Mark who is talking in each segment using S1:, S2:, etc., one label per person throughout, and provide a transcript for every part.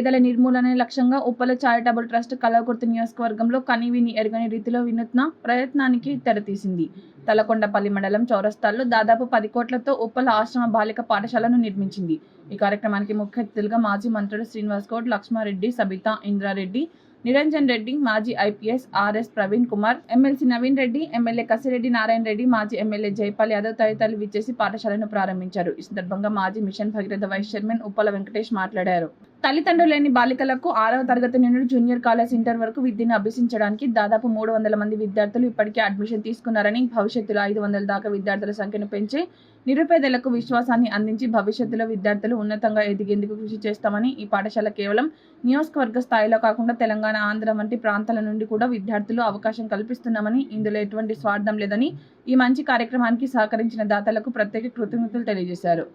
S1: పేదల నిర్మూలనే లక్ష్యంగా Uppala charitable trust Kalwakurthy నియోజకవర్గంలో కనీవిని ఎరగని రీతిలో వినూత్న ప్రయత్నానికి తెరతీసింది. తలకొండపల్లి మండలం చౌరస్తాల్లో దాదాపు 10 కోట్లతో ఉప్పల ఆశ్రమ బాలిక పాఠశాలను నిర్మించింది. ఈ కార్యక్రమానికి ముఖ్య అతిథులుగా మాజీ మంత్రులు శ్రీనివాస్ గౌడ్, లక్ష్మారెడ్డి, సబితా ఇంద్రారెడ్డి, నిరంజన్ రెడ్డి, మాజీ IPS RS Praveen Kumar, MLC Naveen Reddy, MLA Kasireddy Narayana Reddy, మాజీ ఎమ్మెల్యే జైపాల్ యాదవ్ తదితరులు విచ్చేసి పాఠశాలను ప్రారంభించారు. ఈ సందర్భంగా మాజీ mission Bhagiratha vice chairman Uppala Venkatesh మాట్లాడారు. తల్లిదండ్రులు లేని బాలికలకు 6వ తరగతి నుండి జూనియర్ కాలేజ్ ఇంటర్ వరకు విద్యను అభ్యసించడానికి దాదాపు 300 మంది విద్యార్థులు ఇప్పటికే అడ్మిషన్ తీసుకున్నారని, భవిష్యత్తులో 500 దాకా విద్యార్థుల సంఖ్యను పెంచి నిరుపేదలకు విశ్వాసాన్ని అందించి భవిష్యత్తులో విద్యార్థులు ఉన్నతంగా ఎదిగేందుకు కృషి చేస్తామని, ఈ పాఠశాల కేవలం నియోజకవర్గ స్థాయిలో కాకుండా తెలంగాణ, ఆంధ్ర వంటి ప్రాంతాల నుండి కూడా విద్యార్థులు అవకాశం కల్పిస్తున్నామని, ఇందులో ఎటువంటి స్వార్థం లేదని, ఈ మంచి కార్యక్రమానికి సహకరించిన దాతలకు ప్రత్యేక కృతజ్ఞతలు తెలియజేశారు.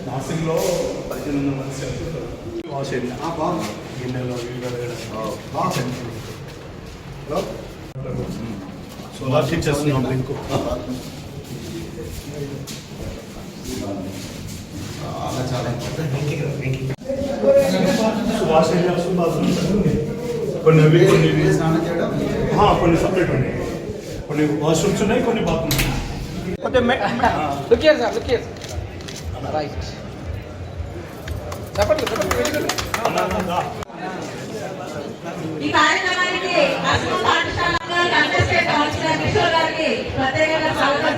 S2: నాసింగ్లో 1800 మంది వాష్ గిన్నెలో సోలార్ షీట్ చేస్తున్నాం దీనికి వాష్ ఏరియాస్ కొన్ని సపరేట్ ఉన్నాయి, కొన్ని వాష్రూమ్స్ ఉన్నాయి, కొన్ని బాత్రూమ్స్ ఉన్నాయి.
S3: ఈ కార్యక్రమానికి అస్మా పాఠశాలలో కంటెస్టెడ్ కౌన్సిలర్ కిషోర్ గారికి ప్రత్యేకంగా స్వాగతం.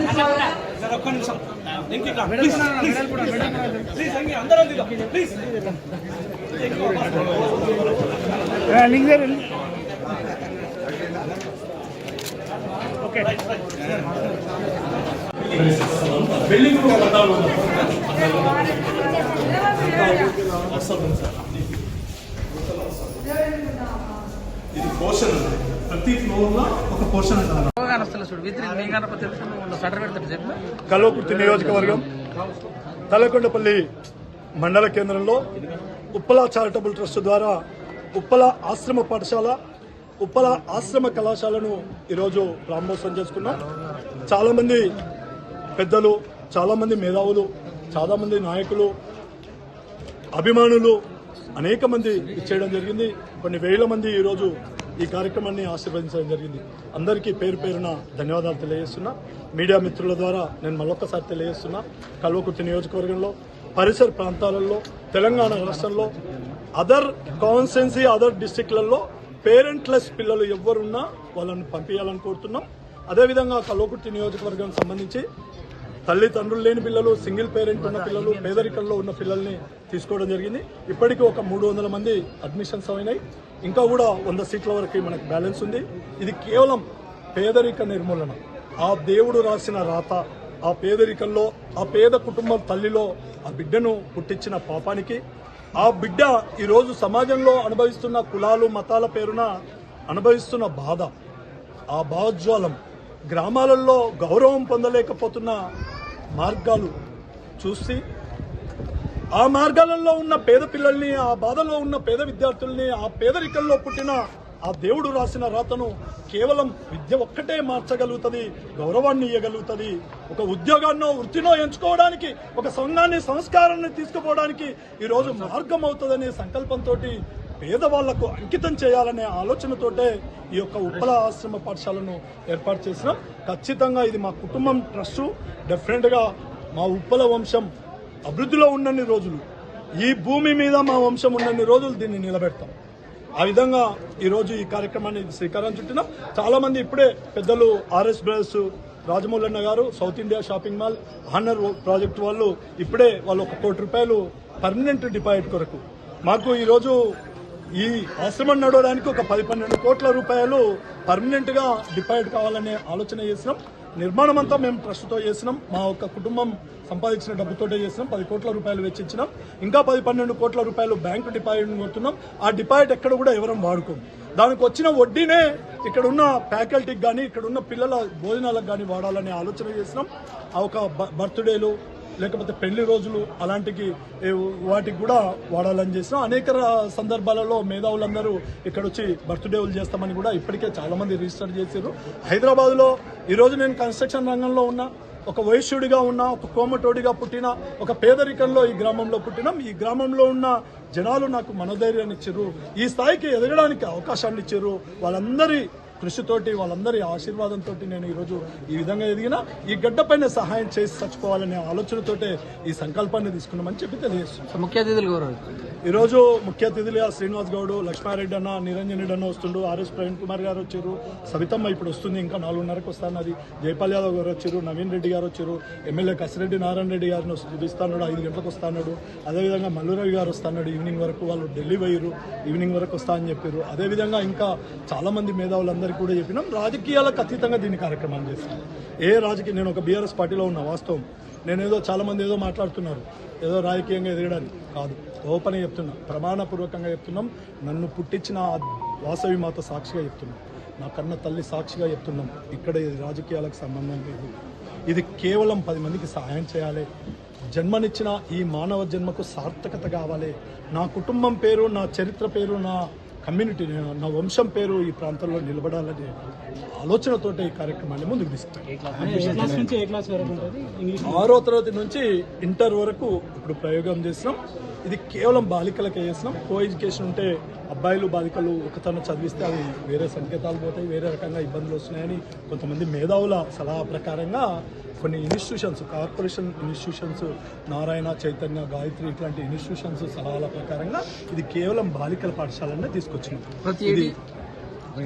S2: బిల్డింగ్ ఇది పోర్షన్ ఉంది, ప్రతి ఫ్లోర్ లో ఒక పోర్షన్ ఉంటుంది. కల్వకుర్తి నియోజకవర్గం తలకొండపల్లి మండల కేంద్రంలో ఉప్పల చారిటబుల్ ట్రస్ట్ ద్వారా ఉప్పల ఆశ్రమ పాఠశాల, ఉప్పల ఆశ్రమ కళాశాలను ఈరోజు ప్రారంభోత్సవం చేసుకున్నాం. చాలామంది పెద్దలు, చాలామంది మేధావులు, చాలామంది నాయకులు, అభిమానులు అనేక మంది ఇచ్చేయడం జరిగింది. కొన్ని వేల మంది ఈరోజు ఈ కార్యక్రమాన్ని ఆశీర్వదించడం జరిగింది. అందరికీ పేరు పేరున ధన్యవాదాలు తెలియజేస్తున్నా. మీడియా మిత్రుల ద్వారా నేను మరొకసారి తెలియజేస్తున్నా, కల్వకుర్తి నియోజకవర్గంలో, పరిసర ప్రాంతాలలో, తెలంగాణ రాష్ట్రంలో, అదర్ కాన్స్టిట్యుయెన్సీ, అదర్ డిస్టిక్లలో పేరెంట్లెస్ పిల్లలు ఎవరున్నా వాళ్ళని పంపించాలని కోరుతున్నాం. అదేవిధంగా కల్వకుర్తి నియోజకవర్గం సంబంధించి తల్లిదండ్రులు లేని పిల్లలు, సింగిల్ పేరెంట్ ఉన్న పిల్లలు, పేదరికంలో ఉన్న పిల్లల్ని తీసుకోవడం జరిగింది. ఇప్పటికీ ఒక 300 మంది అడ్మిషన్స్ అయినాయి. ఇంకా కూడా 100 సీట్ల వరకు మనకు బ్యాలెన్స్ ఉంది. ఇది కేవలం పేదరిక నిర్మూలన. ఆ దేవుడు రాసిన రాత, ఆ పేదరికంలో, ఆ పేద కుటుంబం తల్లిలో ఆ బిడ్డను పుట్టించిన పాపానికి, ఆ బిడ్డ ఈరోజు సమాజంలో అనుభవిస్తున్న కులాలు, మతాల పేరున అనుభవిస్తున్న బాధ, ఆ భావోజ్వాలం, గ్రామాలలో గౌరవం పొందలేకపోతున్న మార్గాలు చూసి, ఆ మార్గాలలో ఉన్న పేద పిల్లల్ని, ఆ బాధలో ఉన్న పేద విద్యార్థుల్ని, ఆ పేదరికంలో పుట్టిన ఆ దేవుడు రాసిన రాతను కేవలం విద్య ఒక్కటే మార్చగలుగుతుంది, గౌరవాన్ని ఇవ్వగలుగుతుంది. ఒక ఉద్యోగాన్నో, వృత్తినో ఎంచుకోవడానికి, ఒక సంఘాన్ని, సంస్కారాన్ని తీసుకుపోవడానికి ఈరోజు మార్గం అవుతుందనే సంకల్పంతో పేదవాళ్లకు అంకితం చేయాలనే ఆలోచనతోటే ఈ యొక్క ఉప్పల ఆశ్రమ పాఠశాలను ఏర్పాటు చేసినాం. ఖచ్చితంగా ఇది మా కుటుంబం ట్రస్టు. డెఫినెట్గా మా ఉప్పల వంశం అభివృద్ధిలో ఉన్నన్ని రోజులు, ఈ భూమి మీద మా వంశం ఉన్నన్ని రోజులు దీన్ని నిలబెడతాం. ఆ విధంగా ఈరోజు ఈ కార్యక్రమాన్ని శ్రీకారం చుట్టినాం. చాలా మంది ఇప్పుడే పెద్దలు ఆర్ఎస్ బ్రదర్స్, రాజమౌళన్న గారు, south India shopping mall, honour project వాళ్ళు ఇప్పుడే వాళ్ళు ₹1 కోటి పర్మనెంట్ డిపాజిట్ కొరకు మాకు ఈరోజు ఈ ఆశ్రమం నడవడానికి ఒక 10-12 కోట్ల రూపాయలు పర్మనెంట్ గా డిపాజిట్ కావాలనే ఆలోచన చేసినాం. నిర్మాణం అంతా మేము ట్రస్ట్తో చేసినాం. మా ఒక్క కుటుంబం సంపాదించిన డబ్బుతోటే చేసినాం. 10 కోట్ల రూపాయలు వెచ్చించినాం. ఇంకా 10-12 కోట్ల రూపాయలు బ్యాంకు డిపాజిట్ కొడుతున్నాం. ఆ డిపాజిట్ ఎక్కడ కూడా ఎవరం వాడుకోం. దానికి వచ్చిన వడ్డీనే ఇక్కడ ఉన్న ఫ్యాకల్టీకి కానీ ఇక్కడ ఉన్న పిల్లల భోజనాలకు కానీ వాడాలనే ఆలోచన చేసినాం. ఆ ఒక బర్త్డేలు లేకపోతే పెళ్లి రోజులు అలాంటికి వాటికి కూడా వాడాలని చేసినాం. అనేక సందర్భాలలో మేధావులందరూ ఇక్కడ వచ్చి బర్త్డేలు చేస్తామని కూడా ఇప్పటికే చాలా మంది రిజిస్టర్ చేశారు. హైదరాబాద్లో ఈరోజు నేను కన్స్ట్రక్షన్ రంగంలో ఉన్నా, ఒక వైశ్యుడిగా ఉన్న, ఒక కోమటోడిగా పుట్టిన, ఒక పేదరికంలో ఈ గ్రామంలో పుట్టినాం. ఈ గ్రామంలో ఉన్న జనాలు నాకు మనోధైర్యాన్ని ఇచ్చారు, ఈ స్థాయికి ఎదగడానికి అవకాశాన్ని ఇచ్చారు. వాళ్ళందరి కృషితోటి, వాళ్ళందరి ఆశీర్వాదంతో నేను ఈరోజు ఈ విధంగా ఎదిగినా ఈ గడ్డపైన సహాయం చేసి చచ్చిపోవాలనే ఆలోచనతోటే ఈ సంకల్పాన్ని తీసుకున్నామని చెప్పి తెలియజేస్తున్నాం.
S4: ముఖ్య అతిథులు
S2: ఈరోజు ముఖ్య అతిథులుగా శ్రీనివాస్ గౌడ్, లక్ష్మారెడ్డి అన్న, నిరంజన్ రెడ్డి అన్న వస్తుండు, ఆర్ఎస్ ప్రవీణ్ కుమార్ గారు వచ్చారు, సవితమ్మ ఇప్పుడు వస్తుంది, ఇంకా 4:30కు వస్తున్నది, జైపాల్ యాదవ్ గారు వచ్చారు, నవీన్ రెడ్డి గారు వచ్చారు, ఎమ్మెల్యే కసిరెడ్డి నారాయణ రెడ్డి గారిని చూపిస్తున్నాడు, 5 గంటలకు వస్తున్నాడు. అదేవిధంగా మల్లురవి గారు వస్తున్నాడు ఈవినింగ్ వరకు. వాళ్ళు ఢిల్లీ పోయారు, ఈవినింగ్ వరకు వస్తా అని చెప్పారు. అదేవిధంగా ఇంకా చాలా మంది మేధావులందరికీ కూడా చెప్పినాం. రాజకీయాలకు అతీతంగా దీని కార్యక్రమాలు చేస్తాం. నేను ఒక బీఆర్ఎస్ పార్టీలో ఉన్నా. వాస్తవం నేనేదో చాలా మంది ఏదో మాట్లాడుతున్నారు, ఏదో రాజకీయంగా ఎదగడానికి కాదు. ఓపెన్గా చెప్తున్నా, ప్రమాణపూర్వకంగా చెప్తున్నాం. నన్ను పుట్టించిన వాసవి మాత సాక్షిగా చెప్తున్నాం, నా కన్న తల్లి సాక్షిగా చెప్తున్నాం. ఇక్కడ ఇది రాజకీయాలకు సంబంధం లేదు. ఇది కేవలం 10 మందికి సహాయం చేయాలి. జన్మనిచ్చిన ఈ మానవ జన్మకు సార్థకత కావాలి. నా కుటుంబం పేరు, నా చరిత్ర పేరు, నా కమ్యూనిటీ, నా వంశం పేరు ఈ ప్రాంతంలో నిలబడాలనే ఆలోచనతో ఈ కార్యక్రమాన్ని ముందుకు తీసుకెళ్ళాం. 6వ తరగతి నుంచి ఇంటర్ వరకు ఇప్పుడు ప్రయోగం చేసినాం. ఇది కేవలం బాలికలకే చేసినాం. కో ఎడ్యుకేషన్ ఉంటే అబ్బాయిలు బాలికలు ఒకతను చదివిస్తే అవి వేరే సంకేతాలు పోతాయి, వేరే రకంగా ఇబ్బందులు వస్తున్నాయని కొంతమంది మేధావుల సలహా ప్రకారంగా కొన్ని institutions, corporation institutions, Narayana, Chaitanya, Gayatri ఇట్లాంటి ఇన్స్టిట్యూషన్స్ సలహాల ప్రకారంగా ఇది కేవలం బాలికల పాఠశాలనే తీసుకొచ్చినాం.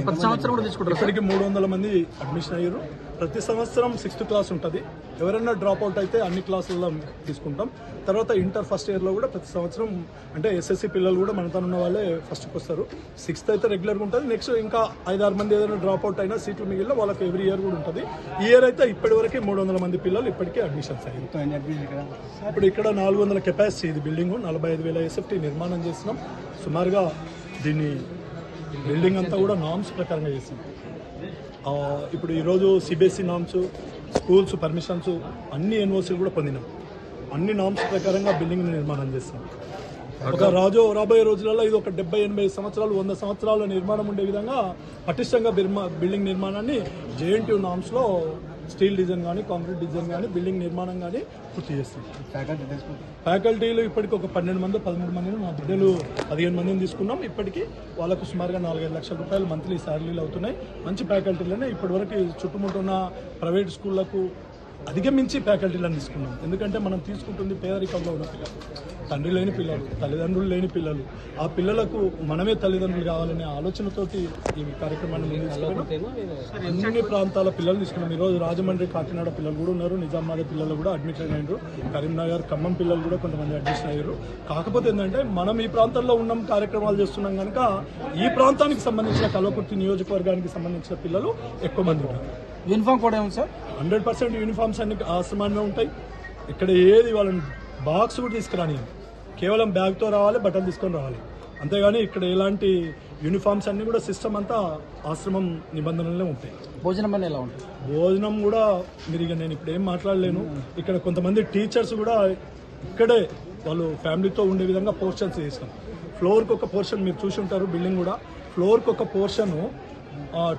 S2: ఇప్పటికి 300 మంది అడ్మిషన్ అయ్యారు. ప్రతి సంవత్సరం 6th క్లాస్ ఉంటుంది. ఎవరైనా డ్రాప్ అవుట్ అయితే అన్ని క్లాసుల్లో తీసుకుంటాం. తర్వాత ఇంటర్ ఫస్ట్ ఇయర్లో కూడా ప్రతి సంవత్సరం, అంటే ఎస్ఎస్సి పిల్లలు కూడా మనతో ఉన్న వాళ్ళే ఫస్ట్కి వస్తారు. 6th అయితే రెగ్యులర్గా ఉంటుంది. నెక్స్ట్ ఇంకా 5-6 మంది ఏదైనా డ్రాప్ అవుట్ అయినా సీట్లు మిగిలిన వాళ్ళకి ఎవ్రీ ఇయర్ కూడా ఉంటుంది. ఈ ఇయర్ అయితే ఇప్పటివరకు 300 మంది పిల్లలు ఇప్పటికే అడ్మిషన్స్ అయ్యారు. ఇప్పుడు ఇక్కడ 400 కెపాసిటీ ఇది బిల్డింగ్, 45,000 ఎస్ఎఫ్టీ నిర్మాణం చేసినాం. సుమారుగా దీన్ని బిల్డింగ్ అంతా కూడా నామ్స్ ప్రకారంగా చేసినాం. ఇప్పుడు ఈరోజు సిబిఎస్ఈ నామ్స్, స్కూల్స్ పర్మిషన్స్, అన్ని ఎన్ఓసీలు కూడా పొందినాం. అన్ని నామ్స్ ప్రకారంగా బిల్డింగ్ నిర్మాణం చేస్తాం. ఒక రాబోయే రోజులలో ఇది ఒక 70-80 సంవత్సరాలు, 100 సంవత్సరాల నిర్మాణం ఉండే విధంగా పటిష్టంగా బిల్డింగ్ నిర్మాణాన్ని జేఎన్టీయూ నామ్స్లో స్టీల్ డిజైన్ కానీ, కాంక్రీట్ డిజైన్ కానీ, బిల్డింగ్ నిర్మాణం కానీ పూర్తి చేస్తాం. ఫ్యాకల్టీలు ఇప్పటికి ఒక 12 మంది 13 మందిని, మా బిడ్డలు 15 మందిని తీసుకున్నాం. ఇప్పటికీ వాళ్ళకు సుమారుగా 4-5 లక్షల రూపాయలు మంత్లీ శాలరీలు అవుతున్నాయి. మంచి ఫ్యాకల్టీలనే ఇప్పటివరకు చుట్టుముట్టున్న ప్రైవేట్ స్కూళ్లకు అధిగమించి ఫ్యాకల్టీలను తీసుకున్నాం. ఎందుకంటే మనం తీసుకుంటుంది పేదరికంలో ఉన్న పిల్లలు, తండ్రి లేని పిల్లలు, తల్లిదండ్రులు లేని పిల్లలు. ఆ పిల్లలకు మనమే తల్లిదండ్రులు కావాలనే ఆలోచనతోటి ఈ కార్యక్రమాన్ని అన్ని ప్రాంతాల పిల్లలు తీసుకున్నాం. ఈరోజు రాజమండ్రి, కాకినాడ పిల్లలు కూడా ఉన్నారు, నిజామాబాద్ పిల్లలు కూడా అడ్మిట్ అయ్యారు, కరీంనగర్, ఖమ్మం పిల్లలు కూడా కొంతమంది అడ్మిషన్ అయ్యారు. కాకపోతే ఏంటంటే మనం ఈ ప్రాంతంలో ఉన్నాం, కార్యక్రమాలు చేస్తున్నాం కనుక ఈ ప్రాంతానికి సంబంధించిన కల్వకుర్తి నియోజకవర్గానికి సంబంధించిన పిల్లలు ఎక్కువ మంది ఉన్నారు.
S4: యూనిఫామ్ కూడా ఏమో సార్
S2: 100% యూనిఫామ్స్ అన్ని ఆసమానంగా ఉంటాయి. ఇక్కడ ఏది వాళ్ళని బాక్స్ కూడా తీసుకురాని, కేవలం బ్యాగ్తో రావాలి, బట్టలు తీసుకొని రావాలి. అంతేగాని ఇక్కడ ఎలాంటి యూనిఫామ్స్ అన్ని కూడా సిస్టమ్ అంతా ఆశ్రమం నిబంధనలే ఉంటాయి.
S4: భోజనం అని ఎలా ఉంటుంది?
S2: భోజనం కూడా మీరు ఇక నేను ఇప్పుడు ఏం మాట్లాడలేను. ఇక్కడ కొంతమంది టీచర్స్ కూడా ఇక్కడే వాళ్ళు ఫ్యామిలీతో ఉండే విధంగా పోర్షన్స్ చేస్తాం. ఫ్లోర్కి ఒక పోర్షన్ మీరు చూసి ఉంటారు. బిల్డింగ్ కూడా ఫ్లోర్కి ఒక పోర్షన్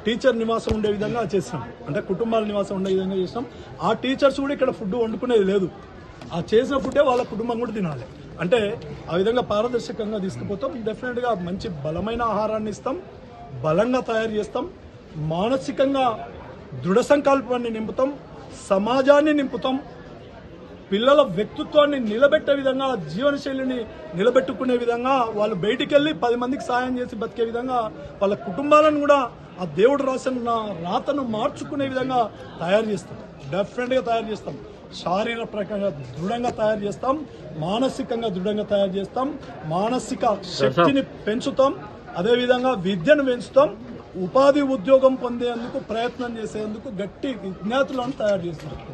S2: టీచర్ నివాసం ఉండే విధంగా చేసినాం. అంటే కుటుంబాల నివాసం ఉండే విధంగా చేసినాం. ఆ టీచర్స్ కూడా ఇక్కడ ఫుడ్ వండుకునేది లేదు. ఆ చేసిన ఫుడ్డే వాళ్ళ కుటుంబం కూడా తినాలి. అంటే ఆ విధంగా పారదర్శకంగా తీసుకుపోతాం. డెఫినెట్గా మంచి బలమైన ఆహారాన్ని ఇస్తాం, బలంగా తయారు చేస్తాం, మానసికంగా దృఢ సంకల్పాన్ని నింపుతాం, సమాజాన్ని నింపుతాం, పిల్లల వ్యక్తిత్వాన్ని నిలబెట్టే విధంగా, జీవనశైలిని నిలబెట్టుకునే విధంగా, వాళ్ళు బయటికి వెళ్ళి 10 మందికి సాయం చేసి బతికే విధంగా, వాళ్ళ కుటుంబాలను కూడా ఆ దేవుడు రాసిన రాతను మార్చుకునే విధంగా తయారు చేస్తాం. డెఫినెట్గా తయారు చేస్తాం. శారీరకంగా దృఢంగా తయారు చేస్తాం, మానసికంగా దృఢంగా తయారు చేస్తాం, మానసిక శక్తిని పెంచుతాం, అదేవిధంగా విద్యను పెంచుతాం, ఉపాధి ఉద్యోగం పొందేందుకు ప్రయత్నం చేసేందుకు గట్టి విజ్ఞాతులను తయారు చేస్తున్నారు.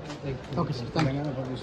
S4: Okay sir thank you.